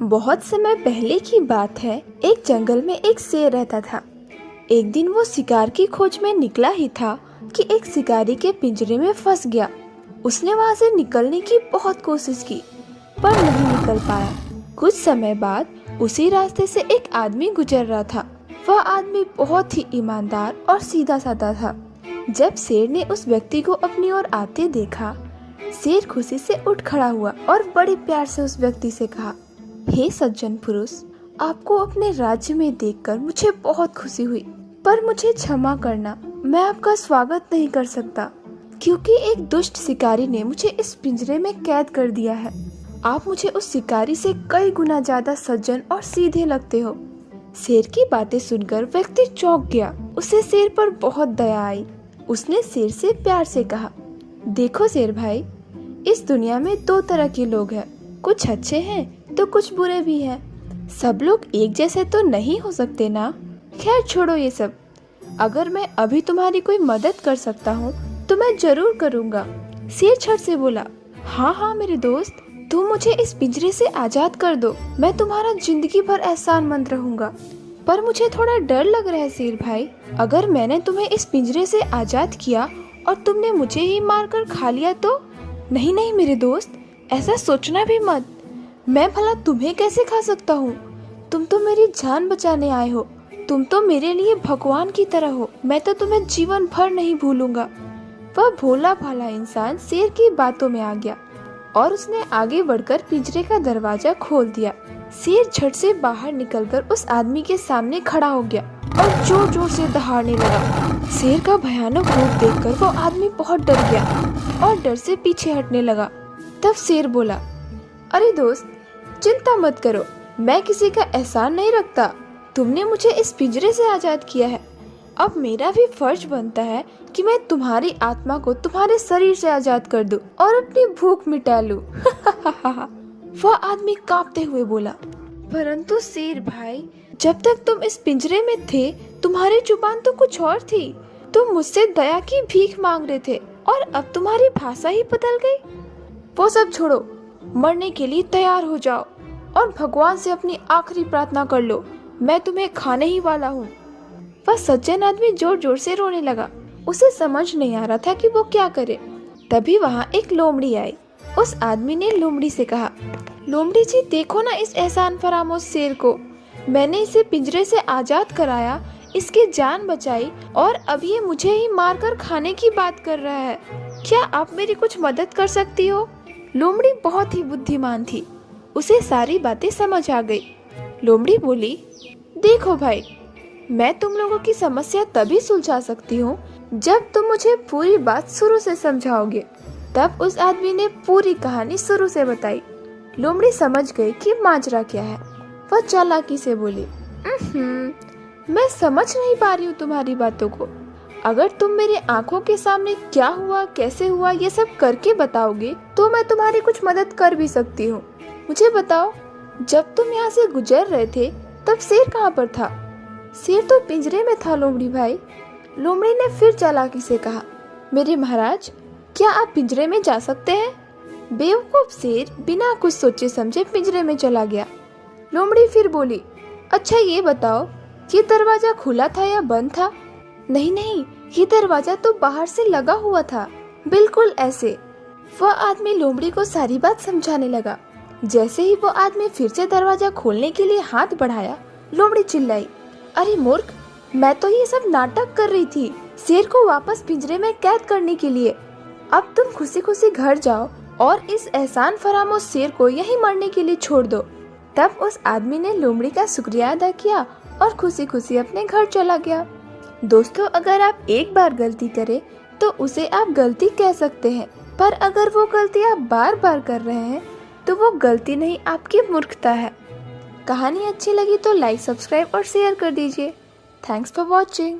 बहुत समय पहले की बात है। एक जंगल में एक शेर रहता था। एक दिन वो शिकार की खोज में निकला ही था कि एक शिकारी के पिंजरे में फंस गया। उसने वहां से निकलने की बहुत कोशिश की पर नहीं निकल पाया। कुछ समय बाद उसी रास्ते से एक आदमी गुजर रहा था। वह आदमी बहुत ही ईमानदार और सीधा साधा था। जब शेर ने उस व्यक्ति को अपनी ओर आते देखा, शेर खुशी से उठ खड़ा हुआ और बड़े प्यार से उस व्यक्ति से कहा, हे सज्जन पुरुष, आपको अपने राज्य में देखकर मुझे बहुत खुशी हुई, पर मुझे क्षमा करना, मैं आपका स्वागत नहीं कर सकता क्योंकि एक दुष्ट शिकारी ने मुझे इस पिंजरे में कैद कर दिया है। आप मुझे उस शिकारी से कई गुना ज्यादा सज्जन और सीधे लगते हो। शेर की बातें सुनकर व्यक्ति चौंक गया। उसे शेर पर बहुत दया आई। उसने शेर से प्यार से कहा, देखो शेर भाई, इस दुनिया में दो तरह के लोग हैं, कुछ अच्छे हैं तो कुछ बुरे भी हैं। सब लोग एक जैसे तो नहीं हो सकते ना। खैर छोड़ो ये सब। अगर मैं अभी तुम्हारी कोई मदद कर सकता हूँ तो मैं जरूर करूँगा। शेर झट से बोला, हाँ हाँ मेरे दोस्त, तुम मुझे इस पिंजरे से आजाद कर दो, मैं तुम्हारा जिंदगी भर एहसानमंद रहूंगा। पर मुझे थोड़ा डर लग रहा है शेर भाई, अगर मैंने तुम्हें इस पिंजरे से आजाद किया और तुमने मुझे ही मारकर खा लिया तो? नहीं नहीं मेरे दोस्त, ऐसा सोचना भी मत। मैं भला तुम्हें कैसे खा सकता हूँ? तुम तो मेरी जान बचाने आए हो। तुम तो मेरे लिए भगवान की तरह हो। मैं तो तुम्हें जीवन भर नहीं भूलूंगा। वह भोला भाला इंसान शेर की बातों में आ गया और उसने आगे बढ़कर पिंजरे का दरवाजा खोल दिया। शेर झट से बाहर निकलकर उस आदमी के सामने खड़ा हो गया और जोर जोर से दहाड़ने लगा। शेर का भयानक रूप देखकर वो आदमी बहुत डर गया और डर से पीछे हटने लगा। तब शेर बोला, अरे दोस्त, चिंता मत करो, मैं किसी का एहसान नहीं रखता। तुमने मुझे इस पिंजरे से आजाद किया है, अब मेरा भी फर्ज बनता है कि मैं तुम्हारी आत्मा को तुम्हारे शरीर से आजाद कर दूं और अपनी भूख मिटा लूं। वह आदमी कांपते हुए बोला, परंतु शेर भाई, जब तक तुम इस पिंजरे में थे तुम्हारी जुबान तो कुछ और थी। तुम मुझसे दया की भीख मांग रहे थे और अब तुम्हारी भाषा ही बदल गई। वो सब छोड़ो, मरने के लिए तैयार हो जाओ और भगवान से अपनी आखिरी प्रार्थना कर लो, मैं तुम्हें खाने ही वाला हूँ। वह सज्जन आदमी जोर जोर से रोने लगा। उसे समझ नहीं आ रहा था कि वो क्या करे। तभी वहाँ एक लोमड़ी आई। उस आदमी ने लोमड़ी से कहा, लोमड़ी जी देखो ना इस एहसान फरामोश शेर को, मैंने इसे पिंजरे से आजाद कराया, इसकी जान बचाई और अब ये मुझे ही मारकर खाने की बात कर रहा है। क्या आप मेरी कुछ मदद कर सकती हो? लोमड़ी बहुत ही बुद्धिमान थी, उसे सारी बातें समझ आ गई। लोमड़ी बोली, देखो भाई, मैं तुम लोगों की समस्या तभी सुलझा सकती हूँ जब तुम मुझे पूरी बात शुरू से समझाओगे। तब उस आदमी ने पूरी कहानी शुरू से बताई। लोमड़ी समझ गई कि माजरा क्या है। वह चालाकी से बोली, मैं समझ नहीं पा रही हूँ तुम्हारी बातों को। अगर तुम मेरे आंखों के सामने क्या हुआ कैसे हुआ ये सब करके बताओगे तो मैं तुम्हारी कुछ मदद कर भी सकती हूँ। मुझे बताओ, जब तुम यहाँ से गुजर रहे थे तब शेर कहाँ पर था? शेर तो पिंजरे में था लोमड़ी भाई। लोमड़ी ने फिर चालाकी से कहा, मेरे महाराज, क्या आप पिंजरे में जा सकते हैं? बेवकूफ शेर बिना कुछ सोचे समझे पिंजरे में चला गया। लोमड़ी फिर बोली, अच्छा ये बताओ, ये दरवाजा खुला था या बंद था? नहीं नहीं, ये दरवाजा तो बाहर से लगा हुआ था, बिल्कुल ऐसे। वह आदमी लोमड़ी को सारी बात समझाने लगा। जैसे ही वो आदमी फिर से दरवाजा खोलने के लिए हाथ बढ़ाया, लोमड़ी चिल्लाई, अरे मूर्ख, मैं तो ये सब नाटक कर रही थी शेर को वापस पिंजरे में कैद करने के लिए। अब तुम खुशी खुशी घर जाओ और इस एहसान फरामोश शेर को यहीं मरने के लिए छोड़ दो। तब उस आदमी ने लोमड़ी का शुक्रिया अदा किया और खुशी खुशी अपने घर चला गया। दोस्तों, अगर आप एक बार गलती करें तो उसे आप गलती कह सकते हैं, पर अगर वो गलती आप बार बार कर रहे हैं तो वो गलती नहीं, आपकी मूर्खता है। कहानी अच्छी लगी तो लाइक, सब्सक्राइब और शेयर कर दीजिए। Thanks for watching.